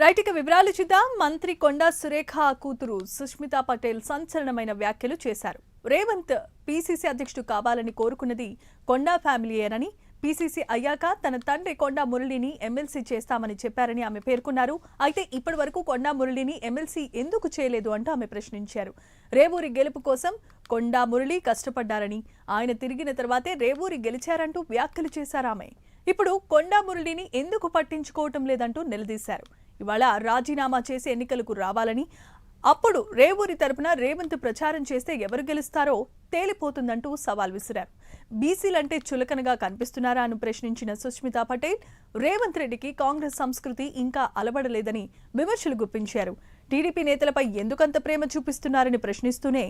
Right, ఇక వివరాలు చూద్దాం. మంత్రి కొండా సురేఖ కూతురు సుష్మితా పటేల్ సంచలనమైన వ్యాఖ్యలు చేశారు. రేవంత్ పీసీసీ అధ్యక్షుడు కావాలని కోరుకున్నది కొండా ఫ్యామిలీయేనని, పీసీసీ అయ్యాక తన తండ్రి కొండా మురళిని ఎమ్మెల్సీ చేస్తామని చెప్పారని ఆమె పేర్కొన్నారు. అయితే ఇప్పటి వరకు కొండా మురళిని ఎమ్మెల్సీ ఎందుకు చేయలేదు అంటూ ఆమె ప్రశ్నించారు. రేవూరి గెలుపు కోసం కొండా మురళి కష్టపడ్డారని, ఆయన తిరిగిన తర్వాతే రేవూరి గెలిచారంటూ వ్యాఖ్యలు చేశారు ఆమె. ఇప్పుడు కొండా మురళిని ఎందుకు పట్టించుకోవటం లేదంటూ నిలదీశారు. ఇవాళ రాజీనామా చేసి ఎన్నికలకు రావాలని, అప్పుడు రేవూరి తరపున రేవంత్ ప్రచారం చేస్తే ఎవరు గెలుస్తారో తేలిపోతుందంటూ సవాల్ విసిరారు. బీసీలంటే చులకనగా కనిపిస్తున్నారా అని ప్రశ్నించిన సుష్మితా పటేల్, రేవంత్ రెడ్డికి కాంగ్రెస్ సంస్కృతి ఇంకా అలవడలేదని విమర్శలు గుప్పించారు. టీడీపీ నేతలపై ఎందుకంత ప్రేమ చూపిస్తున్నారని ప్రశ్నిస్తూనే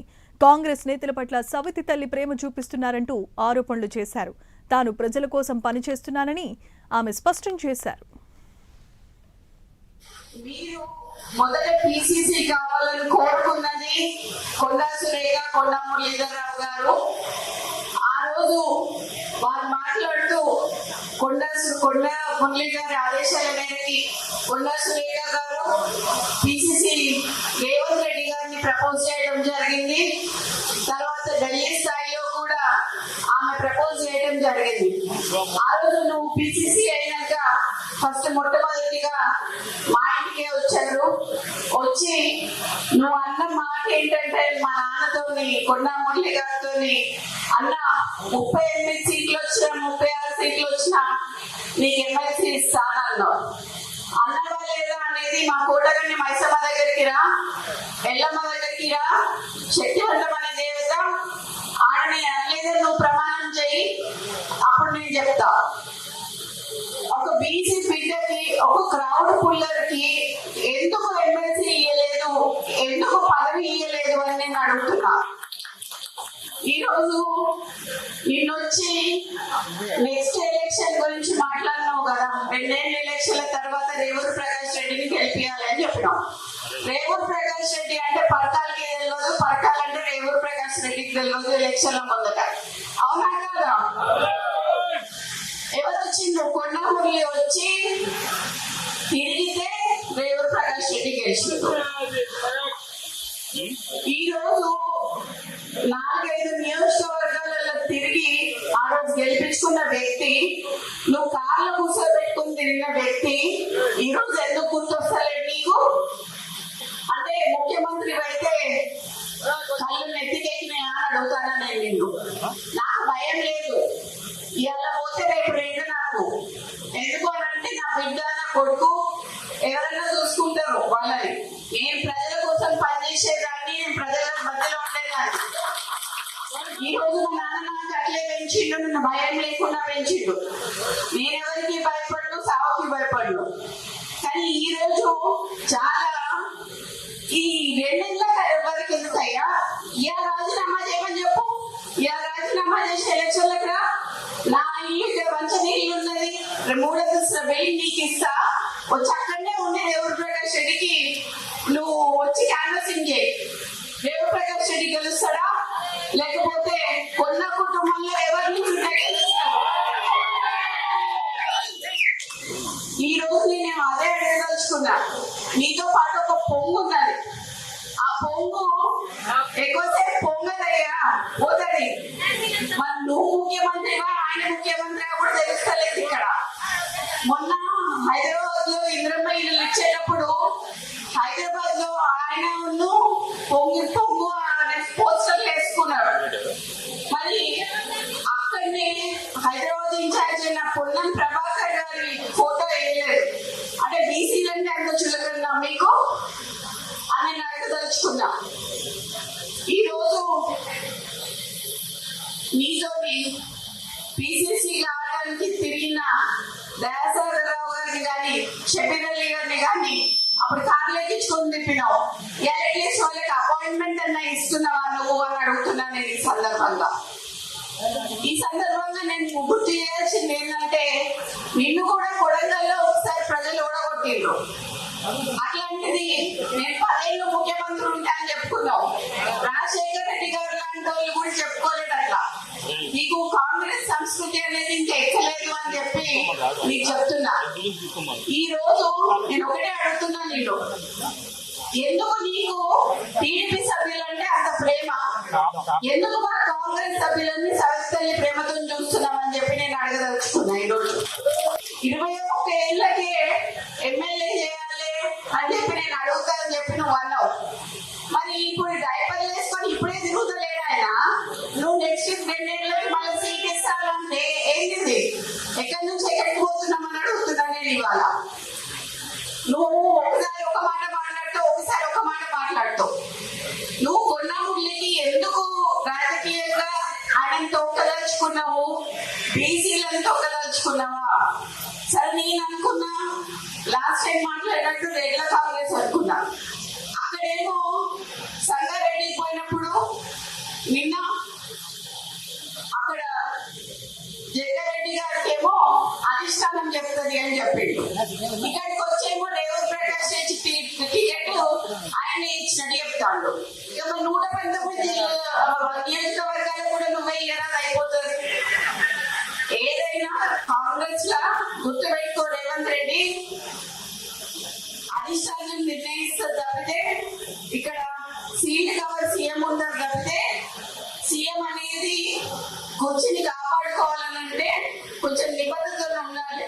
కాంగ్రెస్ నేతల పట్ల సవితి తల్లి ప్రేమ చూపిస్తున్నారంటూ ఆరోపణలు చేశారు. తాను ప్రజల కోసం పనిచేస్తున్నానని ఆమె స్పష్టం చేశారు. మీరు మొదట పీసీసీ కావాలని కోరుకున్నది కొండా సురేఖ, కొండా మురళీధరరావు గారు. ఆ రోజు వారు మాట్లాడుతూ కొండా మురళి గారి ఆదేశాల మేరకి కొండా సురేఖ గారు పీసీసీ రేవంత్ రెడ్డి గారిని ప్రపోజ్ చేయడం జరిగింది. తర్వాత ఢిల్లీ స్థాయిలో కూడా ఆమె ప్రపోజ్ చేయడం జరిగింది. ఆ రోజు నువ్వు పీసీసీ అయినాక ఫస్ట్ మొట్టమొదటిగా మా ఇంటికే వచ్చారు. వచ్చి నువ్వు అన్న మాట ఏంటంటే, మా నాన్నతోని కొండా మురళి గారితో అన్న 38 సీట్లు వచ్చినా 36 సీట్లు వచ్చినా నీకు ఎమ్మెల్సీ ఇస్తానన్నావు. అన్నవా లేదా అనేది మా కోటగన్ని మైసమ్మ దగ్గరికి రా, ఎల్లమ్మ దగ్గరికి రా, శక్తివంతం అనే దేవత ఆడని అనలేదని నువ్వు ప్రమాణం చెయ్యి, అప్పుడు నేను చెప్తా. ఒక బీసీ బిడ్డకి, ఒక క్రౌడ్ పుల్లర్ కి ఎందుకు ఎమ్మెల్సీ ఇయ్యలేదు, ఎందుకు పదవి ఇయ్యలేదు అని నేను అడుగుతున్నా. ఈ రోజు నిన్నొచ్చి నెక్స్ట్ ఎలక్షన్ గురించి మాట్లాడినావు కదా, 2 ఎలక్షన్ల తర్వాత రేవూరి ప్రకాష్ రెడ్డిని గెలిపియాలి అని చెప్పినాం. రేవూరి ప్రకాష్ రెడ్డి అంటే పరకాలకి తెలియదు, పరకాలంటే రేవూరి ప్రకాష్ రెడ్డికి తెలియదు ఎలక్షన్ల ముందట. అవునా కదా? ఎవరు వచ్చిండ్రు? కొండా మురళి వచ్చి తిరిగితే రేవూరి ప్రకాష్ రెడ్డి గెలిచిండు. ఈ రోజు 4-5 నియోజకవర్గాలలో తిరిగి ఆ రోజు గెలిపించుకున్న వ్యక్తి, నువ్వు కార్లో కూర్చోబెట్టుకుని తిరిగిన వ్యక్తి ఈ రోజు ఎందుకు గుర్తొస్తలేదు నీకు? అంటే ముఖ్యమంత్రి అయితే కళ్ళు నెత్తికెక్కినాయా అని అడుగుతానా నేను నిన్ను. నాకు భయం లేదు, ఇలా పోతే రేపు 2 నాకు. ఎందుకు అని అంటే నా బిడ్డ, నా కొడుకు ఎవరైనా చూసుకుంటారు వాళ్ళని. నేను ప్రజల కోసం పనిచేసేదాన్ని, నేను ప్రజల మధ్యలో ఉండేదాన్ని. ఈ రోజు మా నాన్న నాకు అట్లే పెంచిండు, నన్ను భయం లేకుండా పెంచిండు. నేనెవరికి భయపడను, సావుకి భయపడను. కానీ ఈ రోజు చాలా ఈ 2 నెలల వరకు ఎందుకయ్యా, ఇలా రాజీనామా చేయమని చెప్పు. ఇలా రాజీనామా చేసి ఎలక్షన్లకు రా. నా ఇల్లు మంచి ఇల్లు ఉన్నది, 3 అంతస్తుల బిల్డింగ్ నీకు ఇస్తా. వచ్చి అక్కడనే ఉండే రేవూరి ప్రకాష్ రెడ్డికి నువ్వు వచ్చి క్యాన్వసింగ్ చేయి. రేవూరి ప్రకాష్ రెడ్డి గెలుస్తాడా, లేకపోతే కొన్న కుటుంబంలో ఎవరిని గెలుస్తాడు? ఈ రోజు నేను అదే అడగదలుచుకున్నా. నీతో పాటు ఒక పొంగు ఉన్నది, ఆ పొంగు ఎక్కువసేపు పొంగదయ్యా, పోతుంది. మరి నువ్వు ముఖ్యమంత్రిగా, ఆయన ముఖ్యమంత్రిగా కూడా తెలుస్తలేదు. ఇక్కడ మొన్న హైదరాబాద్ లో ఇంద్రమ్మ ఇల్లు ఇచ్చేటప్పుడు హైదరాబాద్ లో ఆయన పొంగు అనే పోస్టర్లు వేసుకున్నాడు. మరి అక్కడనే హైదరాబాద్ ఇన్ఛార్జ్ అయిన పొన్నం ప్రభాకర్ గారి ఫోటో వేయలేదు. అంటే బీసీలంటే అంత చులకన్నా మీకు అని నేను అడగదలుచుకున్నా. ఈరోజు నీతోని పీసీసీ కావడానికి తిరిగిన దయాసాగర్ రావు గారిని కానీ, షబీర్ అలీ గారిని కానీ అప్పుడు కార్లు ఎక్కించుకొని తిప్పినావు. అట్లీస్ట్ వాళ్ళకి అపాయింట్మెంట్ అన్నా ఇస్తున్నావా నువ్వు అని అడుగుతున్నా నేను ఈ సందర్భంగా. నేను గుర్తు చేయాల్సింది ఏంటంటే, నిన్ను కూడా కొడంగల్లో ఒకసారి ప్రజలు ఓడగొట్టిండ్రు. అట్లాంటిది నేను 10 ఏళ్ళు ముఖ్యమంత్రి ఉంటా అని చెప్పుకున్నావు. రాజశేఖర రెడ్డి గారు లాంటి వాళ్ళు కూడా చెప్పుకోలేదు అట్లా. నీకు కాంగ్రెస్ సంస్కృతి అనేది ఇంకా ఎక్కలేదు అని చెప్పి నీకు చెప్తున్నా. ఈ రోజు నేను ఒకటే అడుగుతున్నా, నేను ఎందుకు నీకు టీడీపీ సభ్యులంటే అంత ప్రేమ, ఎందుకు మన కాంగ్రెస్ సభ్యులని సరస్వతి ప్రేమతో చూస్తున్నామని చెప్పి నేను అడగదలుచుకున్నా. ఈరోజు 21 ఏళ్ళకే ఎమ్మెల్యే చేయాలి అని చెప్పి నేను అడుగుతానని చెప్పి నువ్వు అన్నావు. మరి ఇప్పుడు డైపర్లు వేసుకొని ఇప్పుడే తిరుగుతలేడు ఆయన. నువ్వు నెక్స్ట్ 2 ఏళ్ళకి మళ్ళీ సీట్ ఇస్తానంటే ఏంటిది? ఎక్కడి నుంచి ఎక్కడికి పోతున్నామని అడుగుతున్నా నేను ఇవాళ. నువ్వు ఒకసారి ఒక మాట మాట్లాడుతావు, ఒకసారి ఒక మాట మాట్లాడుతావు. నువ్వు కొన్నముళ్ళకి ఎందుకు రాజకీయంగా ఆయన తొక్కదలుచుకున్నావు? బీసీలను తొక్కదలుచుకున్నావా? సరే, నేను అనుకున్నా లాస్ట్ టైం మాట్లాడినట్టు రెడ్ల కాంగ్రెస్ అనుకున్నా. అక్కడేమో సంగారెడ్డికి పోయినప్పుడు నిన్న అక్కడ జగ్గారెడ్డి గారికి ఏమో అధిష్టానం చెప్తుంది అని చెప్పిండు. ఇక్కడికి వచ్చేమో రేవంత్ ప్రకాష్ టికెట్ ఆయన ఇచ్చినట్టు చెప్తాడు. ఇక 119 నియోజకవర్గాలు కూడా నువ్వే ఇయ్యరాదు, అయిపోతుంది. ఏదైనా కాంగ్రెస్ లా గుర్తుపెట్టుకో రేవంత్ రెడ్డి, అధిష్టానం నిర్ణయిస్తుంది తప్పితే ఇక్కడ సీట్ కవర్ సీఎం ఉంటారు తప్పితే సీఎం అనేది కుర్చీని కాపాడుకోవాలనంటే కొంచెం నిబద్ధతలు ఉండాలి.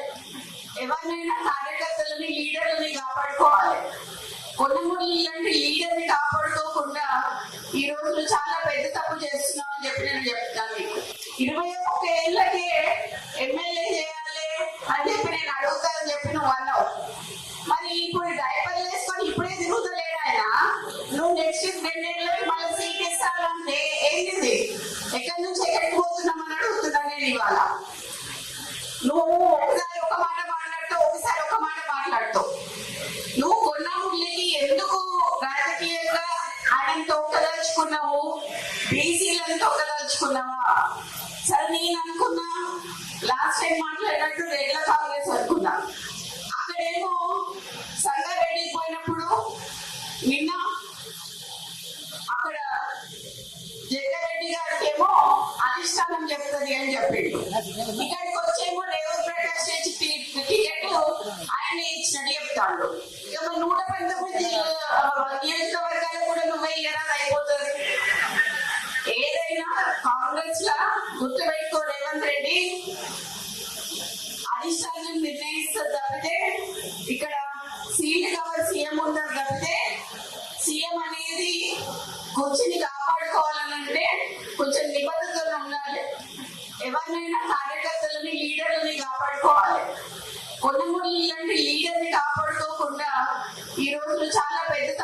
ఎవరినైనా కార్యకర్తలని లీడర్లని కాపాడుకోవాలి. కొన్నమూడి లాంటి లీడర్ని కాపాడుకోకుండా ఈ రోజు చాలా పెద్ద తప్పు చేస్తున్నాం అని చెప్పి నేను చెప్తాను. 21 ఏళ్ళకే ఎమ్మెల్యే చేయాలి అని చెప్పి నేను అడుగుతానని చెప్పి నువ్వు అన్నావు. మరి ఇప్పుడు డైపర్లు వేసుకొని ఇప్పుడే తిరుగుతలేడు ఆయన. నువ్వు నెక్స్ట్ 2 ఏళ్ళకి మళ్ళీ సీట్ ఇస్తానంటే ఏంటిది? ఎక్కడి నుంచి ఎక్కడికి పోతున్నామని అడుగుతున్నా నేను ఇవాళ. నువ్వు ఒకసారి ఒక మాట మాట్లాడుతావు, ఒకసారి ఒక మాట మాట్లాడుతావు. నువ్వు కొన్నముళ్ళకి ఎందుకు రాజకీయంగా ఆయన తొక్కదలుచుకున్నావు? బీసీలను తొక్కదలుచుకున్నావా? సరే, నేను అనుకున్నా లాస్ట్ టైం మాట్లాడినట్టు రెడ్ల కాంగ్రెస్ అనుకున్నా. అక్కడేమో సంగారెడ్డికి పోయినప్పుడు నిన్న అక్కడ జగ్గారెడ్డి గారికి ఏమో అధిష్టానం చెప్తుంది అని చెప్పిండు. ఇక్కడికి వచ్చేమో రేవంత్ ప్రకాష్ టికెట్ ఆయన ఇచ్చినట్టు చెప్తాడు. ఇక 119 నియోజకవర్గాలు కూడా నువ్వే ఇయ్యరాదు, అయిపోతుంది. ఏదైనా కాంగ్రెస్ లా గుర్తుపెట్టుకో రేవంత్ రెడ్డి, అధిష్టానం నిర్ణయిస్తుంది తప్పితే ఇక్కడ సీట్ కవర్ సీఎం ఉంటారు తప్పితే సీఎం అనేది కుర్చీని కాపాడుకోవాలనంటే కొంచెం నిబద్ధతలు ఉండాలి. ఎవరినైనా కార్యకర్తలని లీడర్లని కాపాడుకోవాలి. కొన్నమూడి లాంటి లీడర్ని కాపాడుకోకుండా ఈ రోజు చాలా పెద్ద తప్పు